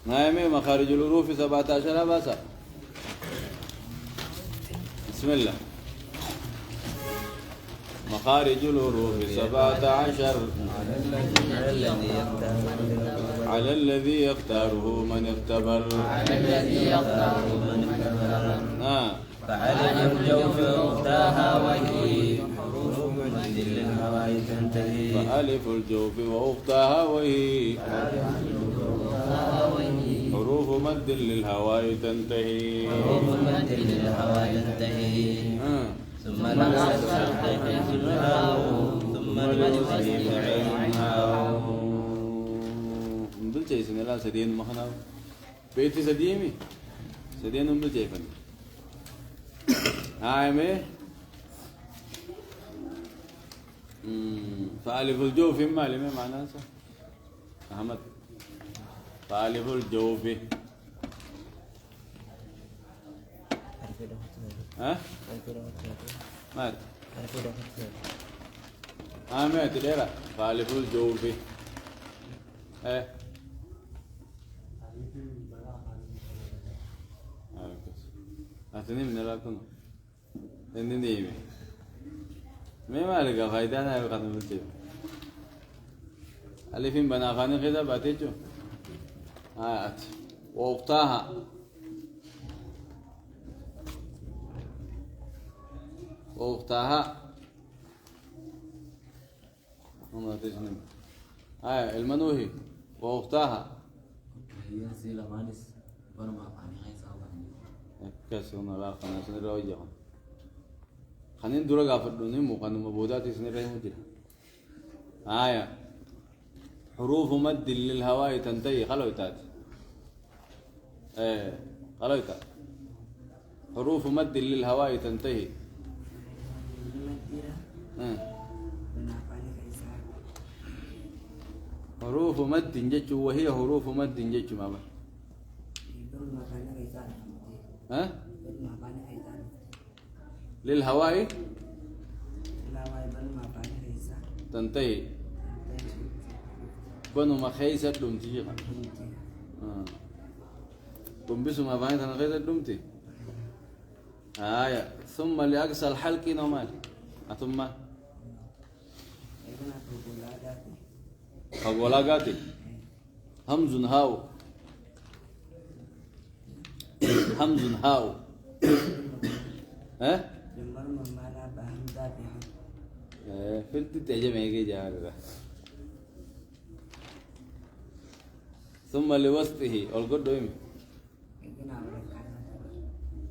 نايمة مخارج الحروف 17 باسا. بسم الله. مخارج الحروف 17 على الذي يختاره من اختبر. فعلم الجوف واختاها وهي حروف مد للهواء تنتهي. فألف الجوف وأختاها وهي حروف مد للهواء تنتهي. حروف مد للهواء تنتهي. ثم لمس الحيث الهاء ثم الوصل فعلها. دل جاي سنلا سدين مخنا بيتي سديمي سدين دل جاي فن هاي مي فألف الجوف ما لي معناه أحمد فألف الجوف ها مات ما تدير فألف الجوف أتني من لا كنا إني نيمي ما لقى فايدة أنا بقدم التيم ألفين بنا خانة كذا باتيجو آيات وأختها هم تجنب المنوهي وأختها هي سيلا مانس برما أنا عايز أقول كسرنا لا خنا سنرى وجههم خنين دورا غافدوني مقان مبودات سنرى مجرى حروف مد للهواء تنتهي خلويتات خلويتات حروف مد للهواء تنتهي حروف مد جج وهي حروف مد جج ماما للهواء تنتهي بنو ما خيسة دمتي بمبسوا ما فاين تنخيسة دمتي ثم لأقصى الحلق نومال ثم أقولاقاتي همز هاو همز هاو فلت تجمعي جارة ثم لوسطه والقد دويم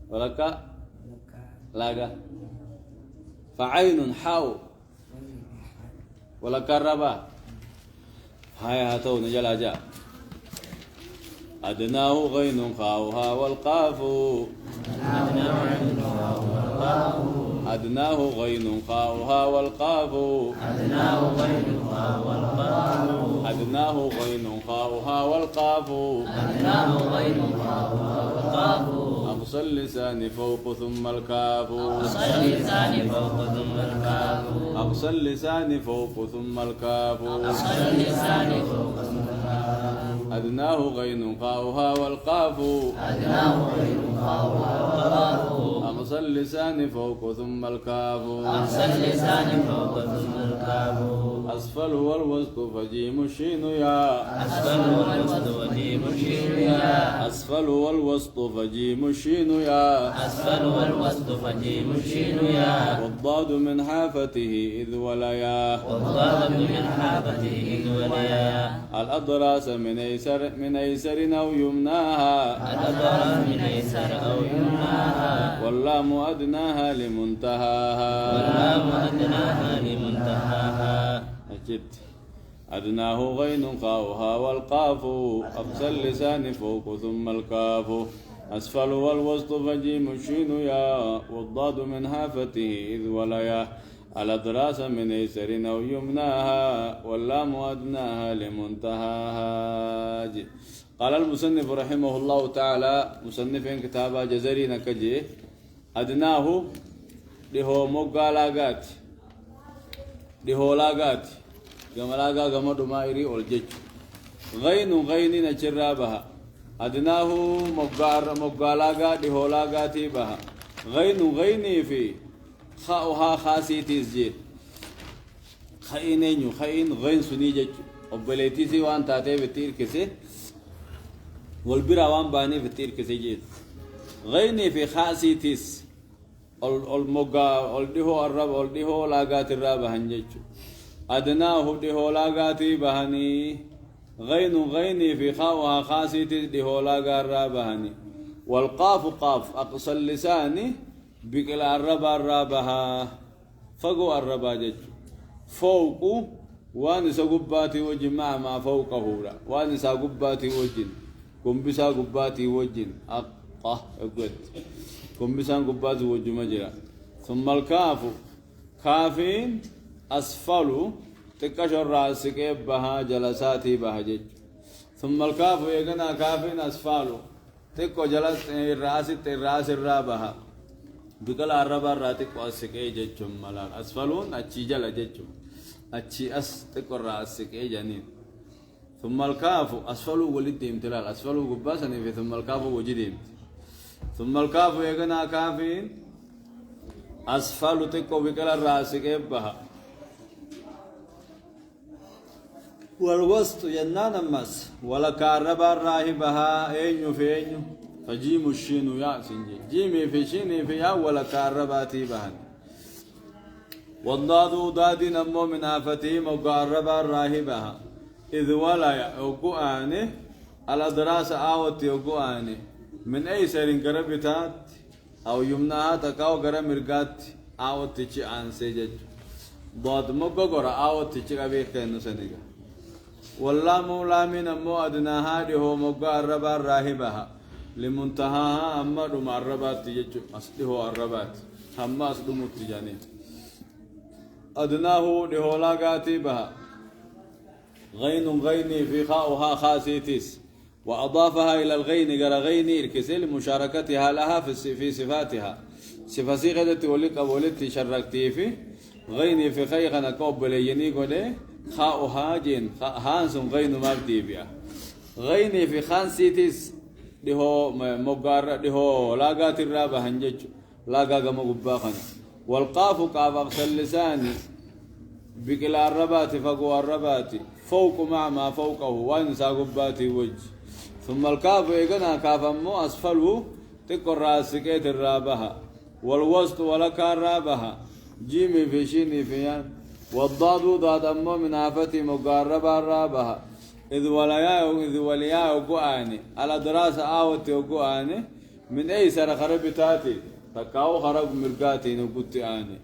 ولك لاغا فعين حاو ولك الربا هاي هاتو نجل أجا أدناه غين خاوها والقاف أدناه غين خاوها والقاف أدناه غين خاوها والقاف أدناه غين خاوها والقاف أدناه غين خاوها والقاف أقصى اللسان فوق ثم الكاف أقصى اللسان فوق ثم الكاف أقصى اللسان فوق ثم الكاف أقصى اللسان فوق ثم الكاف أدناه غين خاوها والقاف أدناه غين خاوها والقاف أقصى اللسان فوق ثم الكاف أقصى اللسان فوق ثم الكاف أسفل والوسط فجيم الشين يا أسفل والوسط فجيم الشين يا أسفل والوسط فجيم الشين يا أسفل والوسط فجيم الشين يا والضاد من حافته إذ وليا والضاد من حافته إذ وليا الأضراس من أيسر أو يمناها الأضراس من أيسر أو يمناها واللام أدناها لمنتهاها واللام أدناها لمنتهاها أجبت أدناه غين خاوها والقاف أقصى اللسان فوق ثم الكاف أسفل والوسط فجيم الشين يا والضاد من حافته إذ وليا الأضراس من أيسر أو يمناها واللام أدناها لمنتهاها. قال المصنف رحمه الله تعالى مصنف كتاب جزري نكجي أدناه لهو مقالاقات لهو لاقات جمالاقا غمدو مايري والجج غين غين نجرابها أدناه مقالاغا دهولاغا تيبها غين غيني في خاؤها خاسي تزجير خاينين خاين غين سنيجج وبليتي سي وان تاتي بتير كسي والبرا وان باني بتير كسي جيت غيني في خاسي تيس المقا الدهو الرب الدهو لاغات الراب هنجج أدناه دهو لاغاتي بهني غين غيني في خاؤها خاسي دهو لاغا الرابهني والقاف قاف أقصى اللسان بكلا الربا الرابها فقو الربا جج فوق وانسا قباتي وجه ما فوقه لا وانسا قباتي وجه كمبسا قباتي وجه أقه أقود كمبسا قباتي وجه مجرى ثم الكاف كافين أسفل تكشر راسك بها جلساتي بهجج ثم الكاف يغنى كافين أسفل تكو جلس الراس الرابها بقال الربا راتك واسكي جچم ملال أسفلون أتشي جل جچم أتشي أس تكو راسكي جنين ثم الكاف أسفلو ولد امتلال أسفلو قباسني في ثم الكاف وجدين ثم الكاف يغنى كافين أسفل تكو بقال راسكي بها والوسط ينان مس ولا كاربا راهبها اينو في اينو فجيم الشين يا سنجي جيمي في شيني في يا ولا كارباتي بهن والضاد ضاد نمو من آفتي مقاربا راهبها إذ ولا يوقعني على دراسة آوتي يوقعني من أي سرين قربتات أو يمناها تكاو قرب مرقات آوتي چي آن سيجج ضاد مقاقرا آوتي چي قبيخ كأنو سنجا والله مولامين أمو أدناها دهو مقا الربا راهبها لمنتهاها أما دم الربات تيجو أصله الربات هم أصله متجانين أدناه دهو لاغاتي بها غين غيني في خاؤها خاسيتيس وأضافها إلى الغين قال غيني الكسي لمشاركتها لها في صفاتها صفة صيغة ولك ولدت شركتي في غيني في خيخنا كوب ليني قولي خاؤها جين هانسون غين مبدي بها غيني في خانسيتيس دهو مقار دهو لاغات الرابة هنجج لاغا مقباخنا والقاف قاف أقصى اللسان بكلا الربات فقوى الربات فوق مع ما فوقه وانسى قباتي وجه ثم الكاف يقنا كاف مو أسفله تكر راسكيت الرابها والوسط ولك الرابها جيمي في شيني فيان والضاد ضاد أمو من آفتي مقاربة الرابها إذ وليا وقواني على دراسة آوتي وقواني من أي سنة خربتاتي تكاو خرب مرقاتي نقوتي آني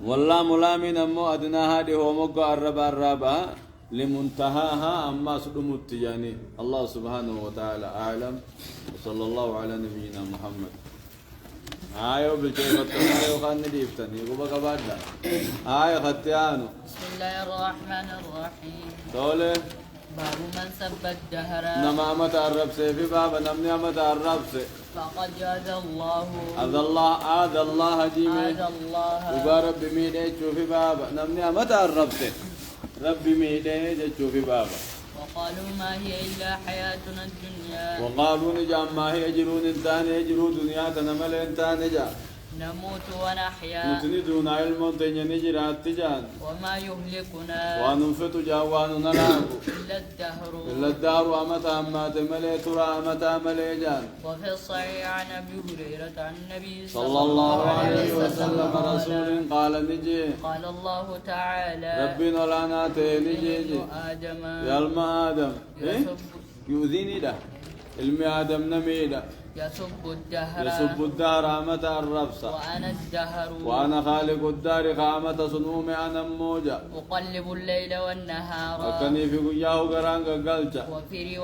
والله ملامين أمو أدناها دي هو مقاربة الرابها لمنتهاها أما سلم التجاني الله سبحانه وتعالى أعلم وصلى الله على نبينا محمد آية بالكيف التنمية وخان نديفتني يقول بعدها آية ختيانو بسم الله الرحمن الرحيم تولي باب من سب الدهر نما متى الرب في بابا نمني متى الرب فقد آذى الله آذى الله جيمي آذى الله وبارب بميدي في بابا نمني متى الرب ربي ميدي في بابا وقالوا ما هي إلا حياتنا الدنيا وقالوا نجام ما هي يجرون انتان يجرون دنيا تنمل انتان جا نموت ونحيا نتندون علم نجرات تجان وما يهلكنا وننفت جا وننلعب إلا الدهر أمتا أمات ملي ترى أمتا ملي جان وفي الصحيح عن أبي هريرة عن النبي صلى الله عليه وسلم رسول قال نجي قال الله تعالى ربنا لنا نجي آدم يا الما آدم يؤذيني ده علمي آدم نميدا يسب الدهر الدهر أمتا الربصة وأنا الدهر وأنا خالق الدار قامة صنومي أنا موجة أقلب الليل والنهار أكني في قياه قرانك قلتة وفي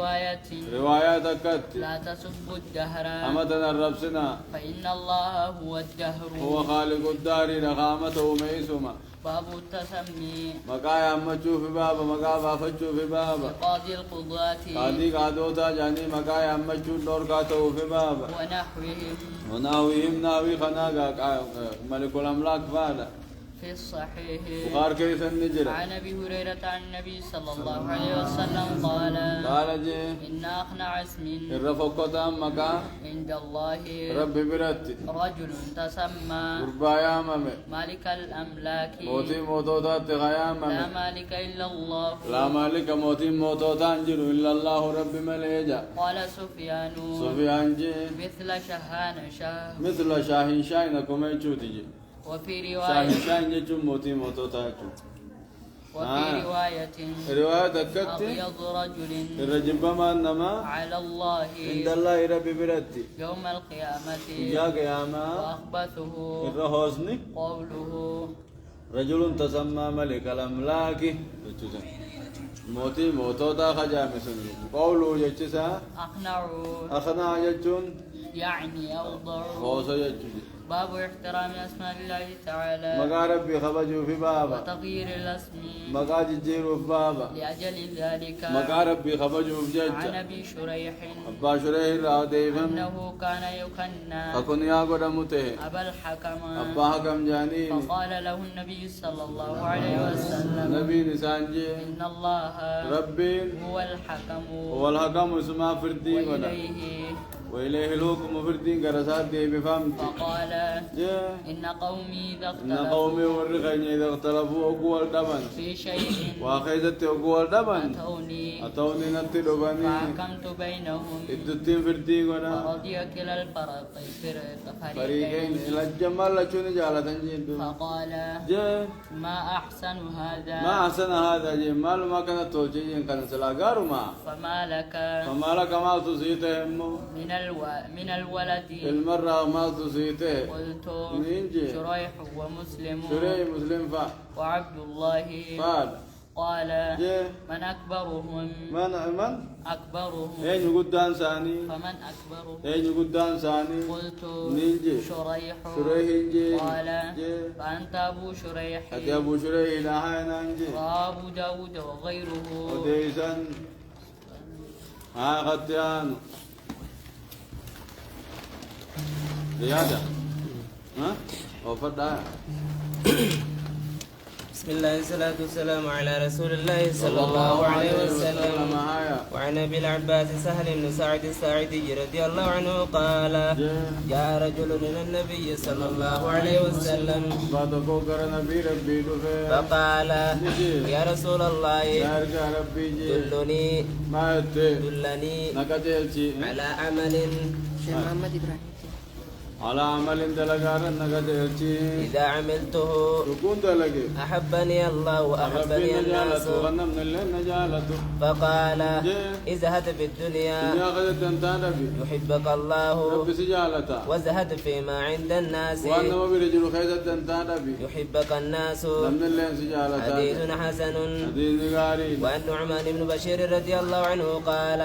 روايات أكت لا تسب الدهر أمتا الربصنا فإن الله هو الدهر هو خالق الدار قامته ميسوما باب التسمي مقايا أما تشوف بابا مقابا فتشوف بابا قاضي القضاة قاضي قادوتا جاني مقايا أما تشوف دور كاتو في بابا ونحوهم وناويهم ناوي خناقا ملك الأملاك فادا في الصحيح بخار كيس النجرة عن أبي هريرة عن النبي صلى الله عليه وسلم قال جي إن أقنع اسم الرفقة مكا عند الله ربي برت رجل تسمى قربايا ممي مالك الأملاك موتي موتوتات غيا لا ممي مالك إلا الله لا مالك موتي موتوتان جرو إلا الله ربي مليجا قال سفيان سفيان جي مثل شهان شه مثل شاهين شاينكم يجوتي جي وفي شاهين رواية شاين جي موتي موتوتات وفي رواية رواية دكتي أبيض رجل الرجل بما إنما على الله عند الله ربي برتي يوم القيامة يا قياما وأخبثه الرهوزني قوله رجل تسمى ملك الأملاك موتي موتوتا خجامسن قوله يجسا أقنع أخنا يجون يعني أوضع خوصا يجون باب احترام أسماء الله تعالى مقا ربي خبجوا في بابا وتغيير الاسم مقا ججيروا في بابا لأجل ذلك مقا ربي خبجوا في عن ججة أبي شريح أبا شريه الراديفم أنه كان يكنى أكون يا قد مته أبا الحكم أبا حكم جانين فقال له النبي صلى الله عليه وسلم نبي نسانجي إن الله ربي هو الحكم هو الحكم اسمه فردي ولا وإليه وإليه الحكم فردي قرسات دي بفهمتي فقال جاء إن قومي إذا إن اختلفوا قومي ورغني إذا اختلفوا أقوال دبن في شيء وأخيزت أقوال دبن أتوني نتلبني فحكمت بينهم إدتين فردي ولا فرضي كلا فريقين فريقين إلى الجمال لشون جالة جيد فقال جاء ما أحسن هذا ما أحسن هذا جمال ما كانت توجيه كان سلاغار ما فما لك فما لك ما تصيته من الولد المرة ما تصيته قلت نينجي شريح ومسلم شري مسلم وعبد الله فاد قال جاء من أكبرهم من أكبرهم أين قدام ثاني فمن أكبرهم أين قدام ثاني قلت نينجي شريح شريح جي قال جي فأنت أبو شريح أتي أبو شريح إلى هاي نانجي رواه أبو داود وغيره وديسان ها غتيان زيادة ها وفدا بسم الله والصلاة والسلام على رسول الله صلى الله عليه وسلم. وعن أبي العباس سهل بن سعد الساعدي رضي الله عنه قال جاء رجل من النبي صلى الله عليه وسلم فقال يا رسول الله دلني على عمل شيخ محمد إبراهيم على عمل دلقار نقدرتي إذا عملته تكون دلقي أحبني الله وأحبني الناس فقال ازهد في الدنيا يحبك الله وازهد فيما عند الناس يحبك الناس حديث حسن. وعن نعمان بن بشير رضي الله عنه قال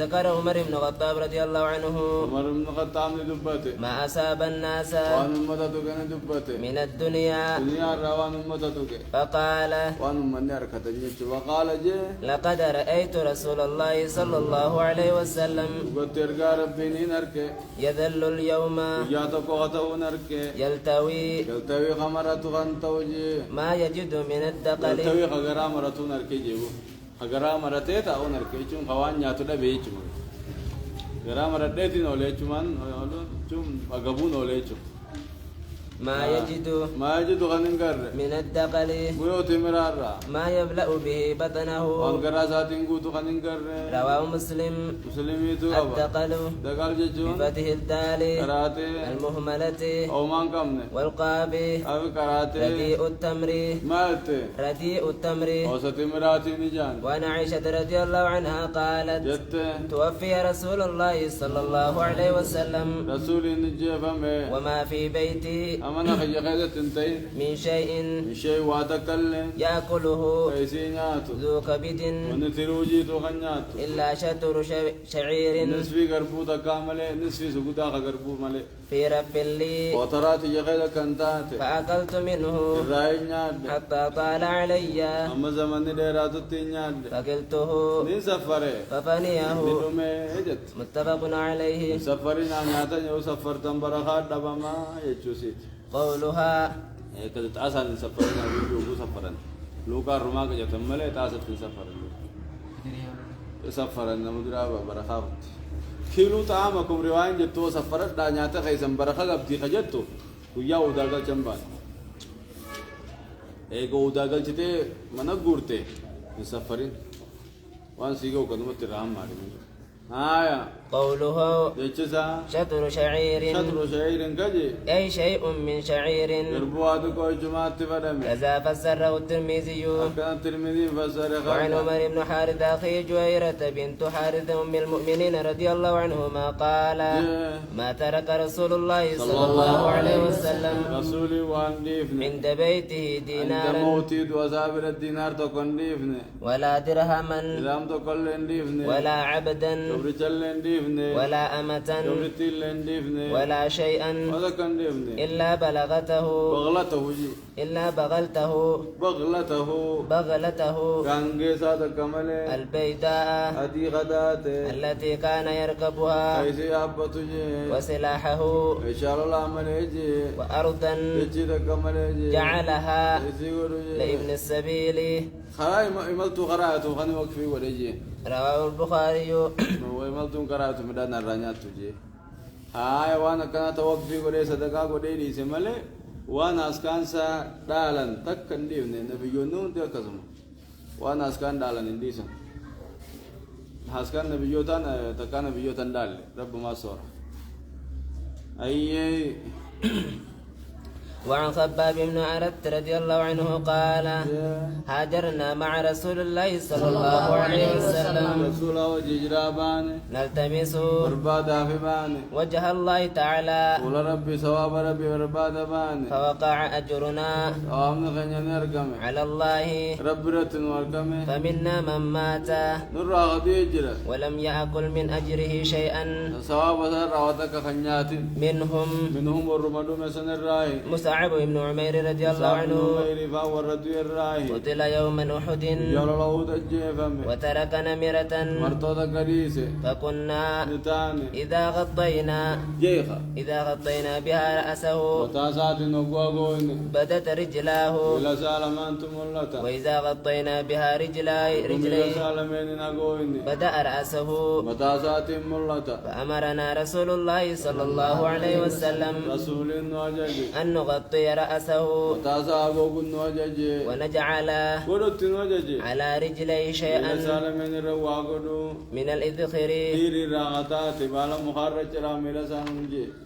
ذكر عمر بن الخطاب رضي الله عنه ما أصاب الناس من الدنيا فقال لقد رأيت رسول الله صلى الله عليه وسلم يذل اليوم يلتوي ما يجد من الدقل Gara maradeti no lechuman, chum agabun no lechu. ما يجد من الدقل ما يبلأ به بطنه. رواه مسلم. الدقل بفتح الدال المهملة والقاب رديء التمر. وعن عائشة رضي الله عنها قالت توفي رسول الله صلى الله عليه وسلم وما في بيتي أمانة خيّخيزة تنتهي من شيء واتكلم يأكله ذو كبد ونثروجي تغنيات إلا شطر شعير نصفي قربوطة كاملة نصفي سقوطة قربو ملي في رب لي وترات يخيزة كنتات فأكلت منه حتى طال علي أما زمن ديرات التنياد فقلته نسفره ففنيه. متفق عليه. سفرين عن ياتن يو سفر تنبرخات دبما يجوسيت قولها كذا تعسل سفرنا بيجو سفرنا لوكا روما كجا تملي تعسل سفرنا سفرنا مدرا برخاوت كيلو طعامكم رواين جتو سفرت دا نياتا خيسن برخا قبتي خجتو ويا وداغل چنبان ايغو وداغل چته منغورته سفرين وان سيغو كدمت رحم ماري آية قوله يجزا شطر شعير كجي أي شيء من شعير يربوات كوي جماعة فدم كذا فسره الترمذي كان الترمذي فسر وعن عمر بن حارث أخي جويرة بنت حارث أم المؤمنين رضي الله عنهما قال ما ترك رسول الله صلى الله عليه وسلم رسولي وان ديفن عند بيته عند دينارا موتي وزابر الدينار تكون ديفن ولا درهما رام تكون ديفن ولا عبدا تبرتل ديفن ولا أمة تبرتل ديفن ولا شيئا هذا كان ديفن إلا بلغته بغلته جي إلا بغلته كان جيسا كمله البيداء أدي غداته التي كان يركبها كيسي أبطو جي وسلاحه إن شاء الله عمل يجي وأرضا يجي كمله جي جعلها كيسي ورو جي لابن السبيل خراي إملتو قراءته خاني وقفي ورجي رواه البخاري وإملتو قراءته مدان الرانيات تجي هاي وانا كانت وقفي وري صدقاء وري سمالي وانا اسكانسا دالن تكن ديفني نبيونون دي كزم وانا اسكان دالن انديسن هاسكان نبيوتان تكان نبيوتان دال رب ما صور اي وعن خباب بن عرت رضي الله عنه قال هاجرنا مع رسول الله صلى الله عليه وسلم رسول وجرابان نلتمس بربادا في بان وجه الله تعالى قول ربي ثواب ربي بربادا بان فوقع أجرنا وامن خنيا نرقم على الله رب رتن ورقم فمنا من مات نرى غديجر ولم يأكل من أجره شيئا ثواب ذرعتك خنيات منهم ورمدو مسن الراي مصعب بن عمير رضي الله عنه قتل يوم أحد وترك نمرة فكنا إذا غطينا بها رأسه بدت رجلاه وإذا غطينا بها رجليه بدأ رأسه فأمرنا رسول الله صلى الله عليه وسلم أن نغطي رأسه ونجعل على رجليه شيئا من الإذخر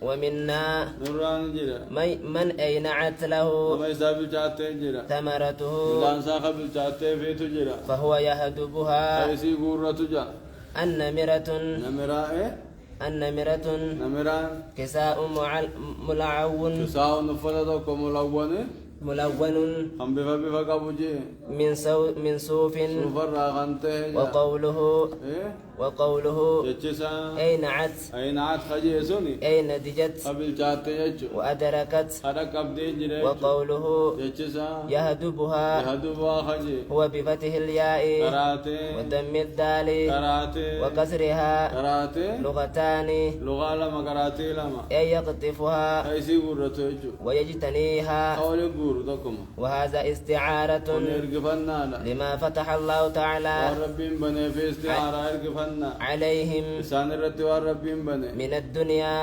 ومنا من أينعت له ثمرته فهو يهدبها النمرة كساء ملعون ملون من صوف وقوله أينعت أي نتجت وأدركت وقوله يهدبها هو بفتح الياء ودم الدال وكسرها لغتان أي يقطفها ويجتنيها وهذا استعارة لما فتح الله تعالى عليهم من الدنيا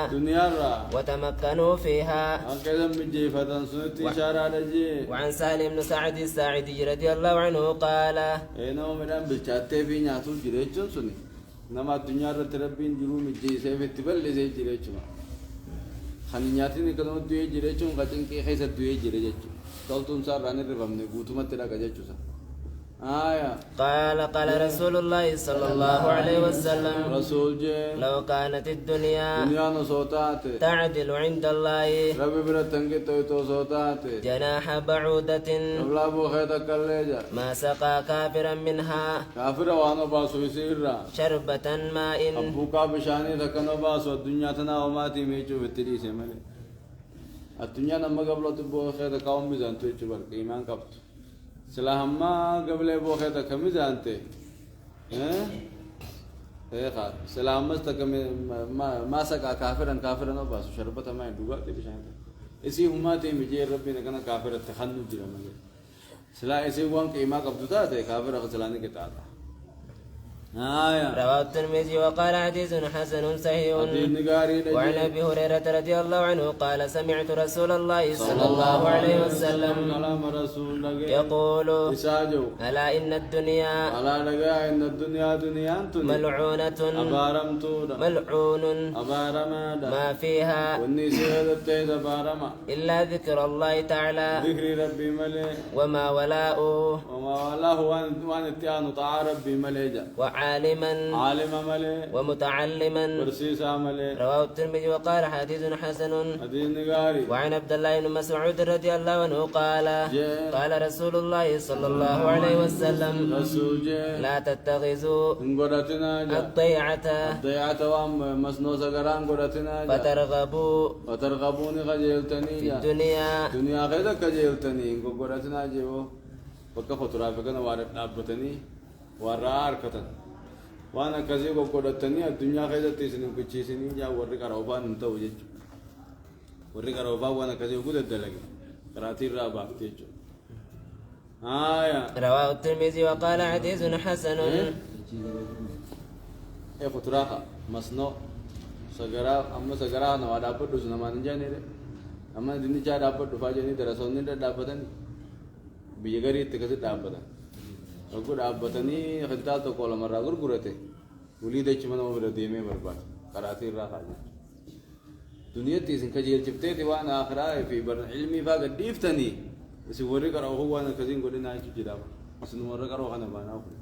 وتمكنوا فيها وعن سالم بن سعد الساعدي رضي الله عنه قال نما الدنيا رتربين جروم الجيسة في التبل زي جريتشما خنياتي كلام دوي جريتشون قتن كي خيس دوي جريتشو تلتون صار راني رفمني قوتما تلا كجيتشوسا قال رسول الله صلى الله عليه وسلم رسول لو كانت الدنيا تعدل عند الله جناح بعودة ما سقى كافرا منها شربة ماء الدنيا نما قبل تبو خير قوم ميزان تشبر إيمان قبط سلاهما قبل أبو خير كميزانته هي خا سلام مستك ما سكا كافرا نباس شربته ما يدوغا تبي شانته إسي هماتي مجير ربنا كنا كافر التخنج جرا مجير سلا إسي وان كيما قبضتاته كافر أغسلاني كتاتا رواه الترمذي وقال حديث حسن صحيح. وعن ابي هريره رضي الله عنه قال سمعت رسول الله صلى الله عليه وسلم يقول الا ان الدنيا ملعونة ملعون ما فيها الا ذكر الله تعالى وما ولاؤه وعالما ومتعلما. رواه الترمذي وقال حديث حسن. وعن عبد الله بن مسعود رضي الله عنه قال قال رسول الله صلى الله عليه وسلم لا تتخذوا الضيعة فترغبوا في الدنيا warra arkatan waan akkasii qoqqoodhatanii addunyaa keessatti isin kuchiisanii jaa warri qaroofaan hin ta'u jechuudha warri qaroofaan waan akkasii gudaddalage qaraatii irraa baafte jechuudha. رواه الترمذي وقال حديث حسن. فتراخا مسنو سجرا أما سجرا نواد أبد دوسنا ما نجاني ده أما دني جاد أبد دفاجني دراسوني ده دابتني بيجاري تكسر دابتني أقول أبتني خدات وكل مرة أقول قرته وليد إيش من أمور ديمه برباد كراتي راحة دنيا تيسن كجيل شفتي ديوان آخرة في بر علمي فاقد ديفتني بس وري كرا هو أنا كزين قلنا نايش جداب بس نوري كرا أنا بانا أقول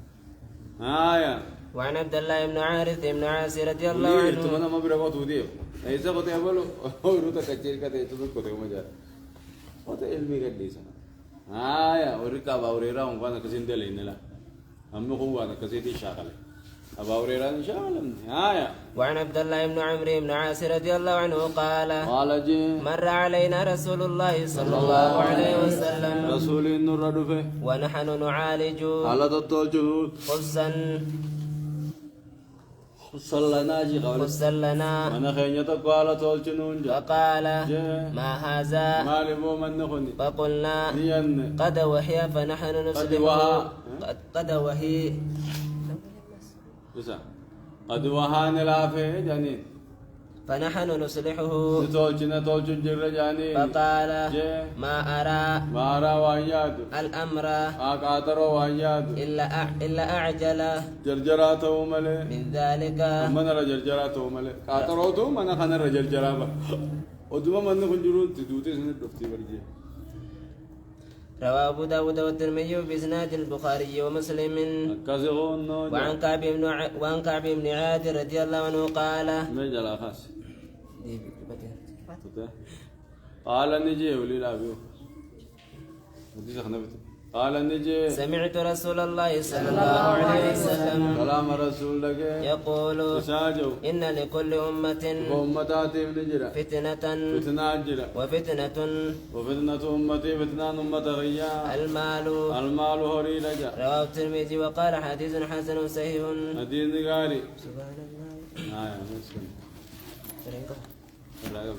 وعن عبد الله بن عارث بن عاص رضي الله عنه تمنا ما بيرفعوا توديه إذا كنت أقوله هو يروح كتير كده يتوقف كده يوم جار هذا علمي قديسا وريكا باوريرا وأنا كزين دليل نلا أما هو أنا كزيتي شغله أباوريرا شغله وعن عبد الله بن عمرو بن عاص رضي الله عنه قال مر علينا رسول الله صلى الله عليه وسلم رسول النور رفه ونحن نعالج على الطوجو خصا خصلنا جي قال خصلنا أنا خينيتك على طوجنون فقال ما هذا ما لبو من نخني فقلنا قد وحي فنحن نصلح قد وحي قد وهان العافية جانين فنحن نصلحه نتوجه جر جانين فقال ما أرى وانياد الأمر أقاتر وانياد إلا أعجل جرجراته ملي من ذلك من رجرجراته ملي قاتروته من خنا رجرجرابا ودما من كنجرون تدوتي سنة دفتي برجي. رواه أبو داود والترمذي بإسناد البخاري ومسلم. وعن كعب بن عاد رضي الله عنه قال قال نجي ولي لابيو قال نجي سمعت رسول الله صلى الله عليه وسلم كلام رسول لك يقول إن لكل أمة فتنة وفتنة أمتي فتنة أمة غيا المال هوري لجا. رواه الترمذي وقال حديث حسن صحيح. حديث قاري سبحان الله.